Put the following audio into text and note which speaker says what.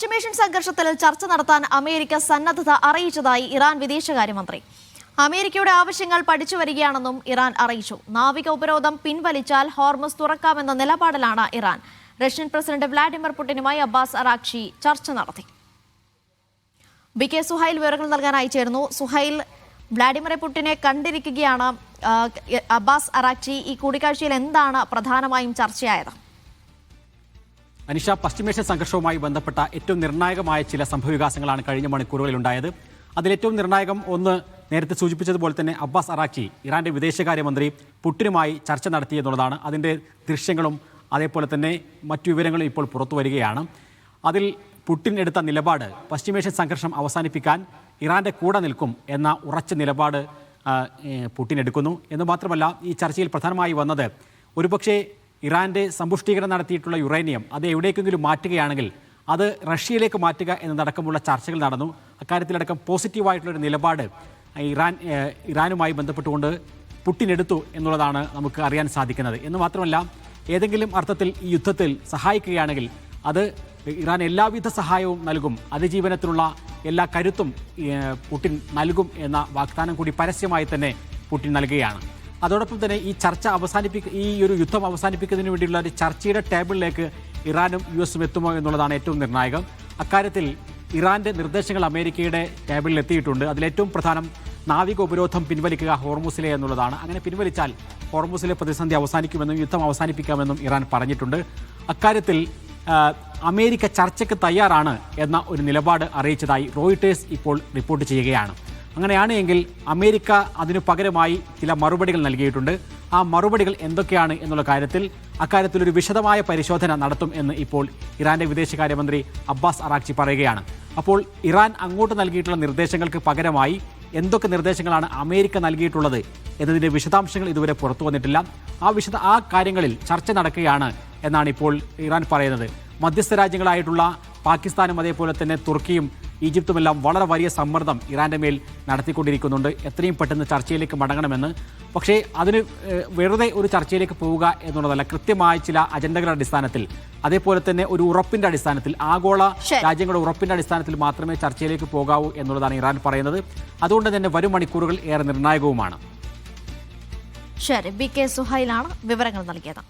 Speaker 1: പശ്ചിമേഷ്യൻ സംഘർഷത്തിൽ ചർച്ച നടത്താൻ അമേരിക്ക സന്നദ്ധത അറിയിച്ചതായി ഇറാൻ വിദേശകാര്യമന്ത്രി. അമേരിക്കയുടെ ആവശ്യങ്ങൾ പഠിച്ചു വരികയാണെന്നും ഇറാൻ അറിയിച്ചു. നാവിക ഉപരോധം പിൻവലിച്ചാൽ ഹോർമുസ് തുറക്കാമെന്ന നിലപാടിലാണ് ഇറാൻ. റഷ്യൻ പ്രസിഡന്റ് വ്ളാഡിമിർ പുടിനുമായി അബ്ബാസ് അറാഖ്ചി ചർച്ച നടത്തി. ബി.കെ. സുഹൈൽ വിവരങ്ങൾ നൽകാനായി ചേർന്നു. സുഹൈൽ, വ്ളാഡിമിർ പുടിനെ കണ്ടിരിക്കുകയാണ് അബ്ബാസ് അറാഖ്ചി. ഈ കൂടിക്കാഴ്ചയിൽ എന്താണ് പ്രധാനമായും ചർച്ചയായത്?
Speaker 2: അനിഷ, പശ്ചിമേഷ്യൻ സംഘർഷവുമായി ബന്ധപ്പെട്ട ഏറ്റവും നിർണായകമായ ചില സംഭവവികാസങ്ങളാണ് കഴിഞ്ഞ മണിക്കൂറുകളിൽ ഉണ്ടായത്. അതിലേറ്റവും നിർണായകം ഒന്ന്, നേരത്തെ സൂചിപ്പിച്ചതുപോലെ തന്നെ അബ്ബാസ് അറാഖ്ചി ഇറാന്റെ വിദേശകാര്യമന്ത്രി പുടിനുമായി ചർച്ച നടത്തി എന്നുള്ളതാണ്. അതിൻ്റെ ദൃശ്യങ്ങളും അതേപോലെ തന്നെ മറ്റു വിവരങ്ങളും ഇപ്പോൾ പുറത്തു വരികയാണ്. അതിൽ പുടിൻ എടുത്ത നിലപാട് പശ്ചിമേഷ്യൻ സംഘർഷം അവസാനിപ്പിക്കാൻ ഇറാന്റെ കൂടെ നിൽക്കും എന്ന ഉറച്ച നിലപാട് പുടിൻ എടുക്കുന്നു എന്ന് മാത്രമല്ല, ഈ ചർച്ചയിൽ പ്രധാനമായി വന്നത് ഒരുപക്ഷെ ഇറാന്റെ സമ്പുഷ്ടീകരണം നടത്തിയിട്ടുള്ള യുറേനിയം അത് എവിടേക്കെങ്കിലും മാറ്റുകയാണെങ്കിൽ അത് റഷ്യയിലേക്ക് മാറ്റുക എന്നതടക്കമുള്ള ചർച്ചകൾ നടന്നു. അക്കാര്യത്തിലടക്കം പോസിറ്റീവായിട്ടുള്ളൊരു നിലപാട് ഇറാനുമായി ബന്ധപ്പെട്ടുകൊണ്ട് പുടിൻ എടുത്തു എന്നുള്ളതാണ് നമുക്ക് അറിയാൻ സാധിക്കുന്നത്. എന്ന് മാത്രമല്ല, ഏതെങ്കിലും അർത്ഥത്തിൽ ഈ യുദ്ധത്തിൽ സഹായിക്കുകയാണെങ്കിൽ അത് ഇറാൻ എല്ലാവിധ സഹായവും നൽകും, അതിജീവനത്തിനുള്ള എല്ലാ കരുത്തും പുടിൻ നൽകും എന്ന വാഗ്ദാനം കൂടി പരസ്യമായി തന്നെ പുടിൻ നൽകുകയാണ്. അതോടൊപ്പം തന്നെ ഈ ഒരു യുദ്ധം അവസാനിപ്പിക്കുന്നതിന് വേണ്ടിയുള്ള ഒരു ചർച്ചയുടെ ടേബിളിലേക്ക് ഇറാനും യു.എസും എത്തുമോ എന്നുള്ളതാണ് ഏറ്റവും നിർണായകം. അക്കാര്യത്തിൽ ഇറാന്റെ നിർദ്ദേശങ്ങൾ അമേരിക്കയുടെ ടേബിളിൽ എത്തിയിട്ടുണ്ട്. അതിലേറ്റവും പ്രധാനം നാവിക ഉപരോധം പിൻവലിക്കുക ഹോർമുസിലെ എന്നുള്ളതാണ്. അങ്ങനെ പിൻവലിച്ചാൽ ഹോർമുസിലെ പ്രതിസന്ധി അവസാനിക്കുമെന്നും യുദ്ധം അവസാനിപ്പിക്കാമെന്നും ഇറാൻ പറഞ്ഞിട്ടുണ്ട്. അക്കാര്യത്തിൽ അമേരിക്ക ചർച്ചയ്ക്ക് തയ്യാറാണ് എന്ന ഒരു നിലപാട് അറിയിച്ചതായി റോയിട്ടേഴ്സ് ഇപ്പോൾ റിപ്പോർട്ട് ചെയ്യുകയാണ്. അങ്ങനെയാണ് എങ്കിൽ അമേരിക്ക അതിനു പകരമായി ചില മറുപടികൾ നൽകിയിട്ടുണ്ട്. ആ മറുപടികൾ എന്തൊക്കെയാണ് എന്നുള്ള അക്കാര്യത്തിൽ ഒരു വിശദമായ പരിശോധന നടത്തും എന്ന് ഇപ്പോൾ ഇറാന്റെ വിദേശകാര്യമന്ത്രി അബ്ബാസ് അറാഖ്ചി പറയുകയാണ്. അപ്പോൾ ഇറാൻ അങ്ങോട്ട് നൽകിയിട്ടുള്ള നിർദ്ദേശങ്ങൾക്ക് പകരമായി എന്തൊക്കെ നിർദ്ദേശങ്ങളാണ് അമേരിക്ക നൽകിയിട്ടുള്ളത് എന്നതിൻ്റെ വിശദാംശങ്ങൾ ഇതുവരെ പുറത്തു വന്നിട്ടില്ല. ആ കാര്യങ്ങളിൽ ചർച്ച നടക്കുകയാണ് എന്നാണ് ഇപ്പോൾ ഇറാൻ പറയുന്നത്. മധ്യസ്ഥ രാജ്യങ്ങളായിട്ടുള്ള പാകിസ്ഥാനും അതേപോലെ തന്നെ തുർക്കിയും ഈജിപ്തുമെല്ലാം വളരെ വലിയ സമ്മർദ്ദം ഇറാന്റെ മേൽ നടത്തിക്കൊണ്ടിരിക്കുന്നുണ്ട്, എത്രയും പെട്ടെന്ന് ചർച്ചയിലേക്ക് മടങ്ങണമെന്ന്. പക്ഷേ അതിന് വെറുതെ ഒരു ചർച്ചയിലേക്ക് പോവുക എന്നുള്ളതല്ല, കൃത്യമായ ചില അജണ്ടകളുടെ അടിസ്ഥാനത്തിൽ, അതേപോലെ തന്നെ ഒരു ഉറപ്പിന്റെ അടിസ്ഥാനത്തിൽ, ആഗോള രാജ്യങ്ങളുടെ ഉറപ്പിന്റെ അടിസ്ഥാനത്തിൽ മാത്രമേ ചർച്ചയിലേക്ക് പോകാവൂ എന്നുള്ളതാണ് ഇറാൻ പറയുന്നത്. അതുകൊണ്ട് തന്നെ വരും മണിക്കൂറുകൾ ഏറെ നിർണായകവുമാണ്.
Speaker 1: ശരി, ബി.കെ. സുഹൈലാണ് വിവരങ്ങൾ നൽകിയത്.